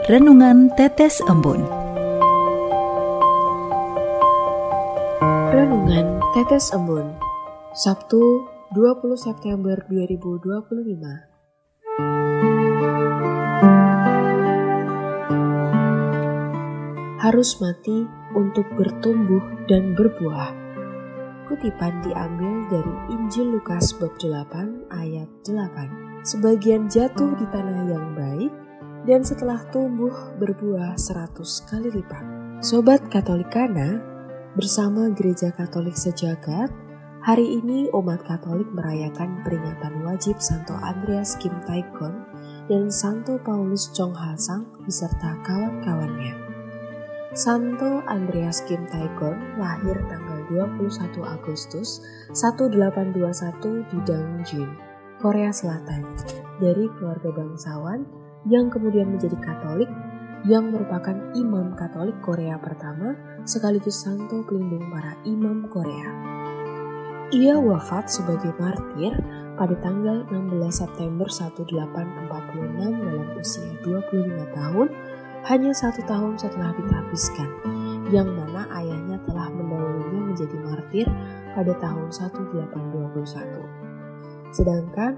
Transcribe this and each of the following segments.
Renungan Tetes Embun. Renungan Tetes Embun, Sabtu 20 September 2025. Harus mati untuk bertumbuh dan berbuah. Kutipan diambil dari Injil Lukas bab 8 ayat 8. Sebagian jatuh di tanah yang baik dan setelah tumbuh berbuah 100 kali lipat. Sobat Katolikana, bersama Gereja Katolik Sejagat, hari ini umat Katolik merayakan peringatan wajib Santo Andreas Kim Tae-gon dan Santo Paulus Chong Ha-sang beserta kawan-kawannya. Santo Andreas Kim Tae-gon lahir tanggal 21 Agustus 1821 di Dangjin, Korea Selatan, dari keluarga bangsawan yang kemudian menjadi Katolik, yang merupakan imam Katolik Korea pertama sekaligus santo pelindung para imam Korea. Ia wafat sebagai martir pada tanggal 16 September 1846 dalam usia 25 tahun, hanya 1 tahun setelah ditahbiskan, yang mana ayahnya telah mendahulunya menjadi martir pada tahun 1821. Sedangkan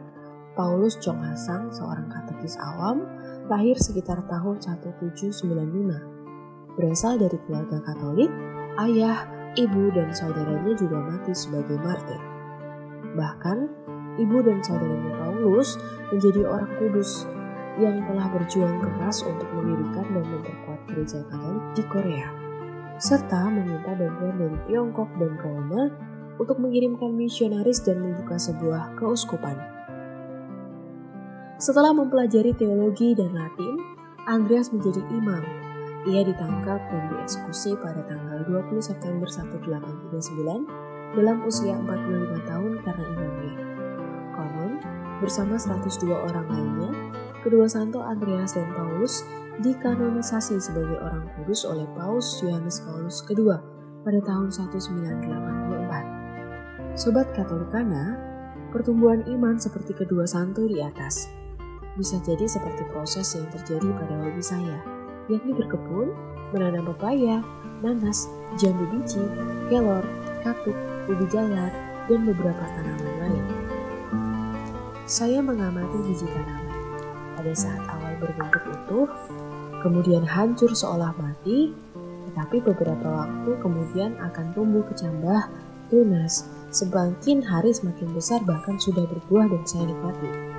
Paulus Chong Ha-sang, seorang katekis awam, lahir sekitar tahun 1795. Berasal dari keluarga Katolik, ayah, ibu, dan saudaranya juga mati sebagai martir. Bahkan, ibu dan saudaranya Paulus menjadi orang kudus yang telah berjuang keras untuk mendirikan dan memperkuat gereja Katolik di Korea, serta meminta bantuan dari Tiongkok dan Roma untuk mengirimkan misionaris dan membuka sebuah keuskupan. Setelah mempelajari teologi dan Latin, Andreas menjadi imam. Ia ditangkap dan dieksekusi pada tanggal 20 September 1839 dalam usia 45 tahun karena imamnya. Konon, bersama 102 orang lainnya, kedua Santo Andreas dan Paulus dikanonisasi sebagai orang kudus oleh Paus Yohanes Paulus II pada tahun 1984. Sobat Katolikana, pertumbuhan iman seperti kedua santo di atas bisa jadi seperti proses yang terjadi pada hobi saya, yakni berkebun, menanam pepaya, nanas, jambu biji, kelor, katuk, ubi jalar, dan beberapa tanaman lain. Saya mengamati biji tanaman. Pada saat awal berbentuk utuh, kemudian hancur seolah mati, tetapi beberapa waktu kemudian akan tumbuh kecambah, tunas, semakin hari semakin besar bahkan sudah berbuah dan saya nikmati.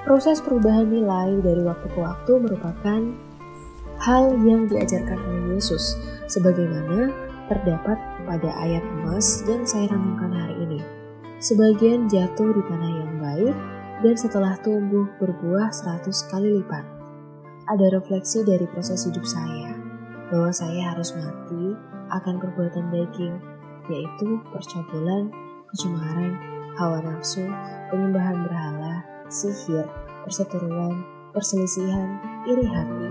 Proses perubahan nilai dari waktu ke waktu merupakan hal yang diajarkan oleh Yesus, sebagaimana terdapat pada ayat emas yang saya renungkan hari ini. Sebagian jatuh di tanah yang baik, dan setelah tumbuh berbuah 100 kali lipat. Ada refleksi dari proses hidup saya, bahwa saya harus mati akan perbuatan daging, yaitu percabulan, kecemaran, hawa nafsu, penyembahan berhala, sihir, perseteruan, perselisihan, iri hati,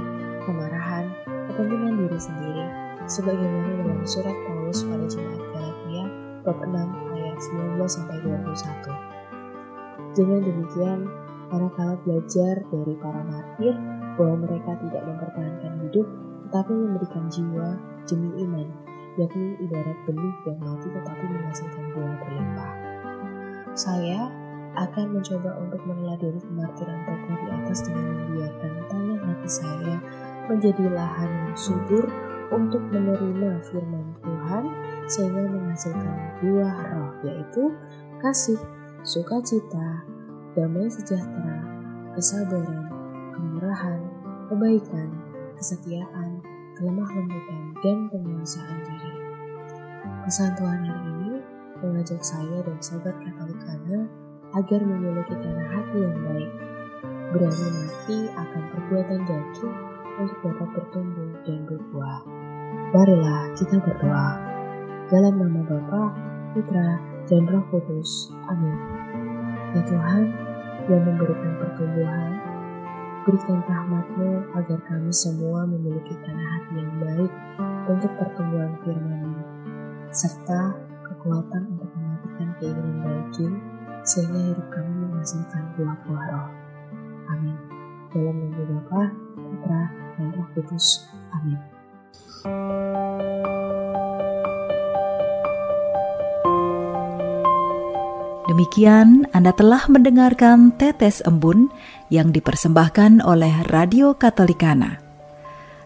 kemarahan, kepentingan diri sendiri, sebagaimana dalam surat Paulus pada jemaat Galatia bab 6 ayat 19-21. Dengan demikian, manakala belajar dari para martir bahwa mereka tidak mempertahankan hidup, tetapi memberikan jiwa demi iman, yakni ibarat benih yang mati tetapi menghasilkan buah berlimpah. Saya akan mencoba untuk meneladani kemartiran tokoh di atas dengan membiarkan tanah hati saya menjadi lahan yang subur untuk menerima firman Tuhan sehingga menghasilkan buah roh, yaitu kasih, sukacita, damai sejahtera, kesabaran, kemurahan, kebaikan, kesetiaan, kelemah lembutan, dan penguasaan diri. Pesan Tuhan hari ini mengajak saya dan sobat Katolikana agar memiliki tanah hati yang baik, berani mati akan perbuatan daging untuk dapat bertumbuh dan berbuah. Marilah kita berdoa. Dalam nama Bapa, Putra, dan Roh Kudus. Amin. Ya Tuhan, yang memberikan pertumbuhan, berikan rahmat-Mu agar kami semua memiliki tanah hati yang baik untuk pertumbuhan firman-Mu, serta kekuatan untuk mematikan keinginan daging, sehingga hidup kami menghasilkan buah-buah roh. Amin. Dalam nama Bapa, Kudus. Amin. Demikian Anda telah mendengarkan Tetes Embun yang dipersembahkan oleh Radio Katolikana.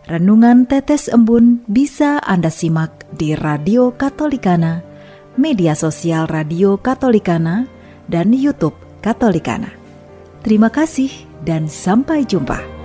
Renungan Tetes Embun bisa Anda simak di Radio Katolikana, media sosial Radio Katolikana, dan YouTube Katolikana. Terima kasih dan sampai jumpa.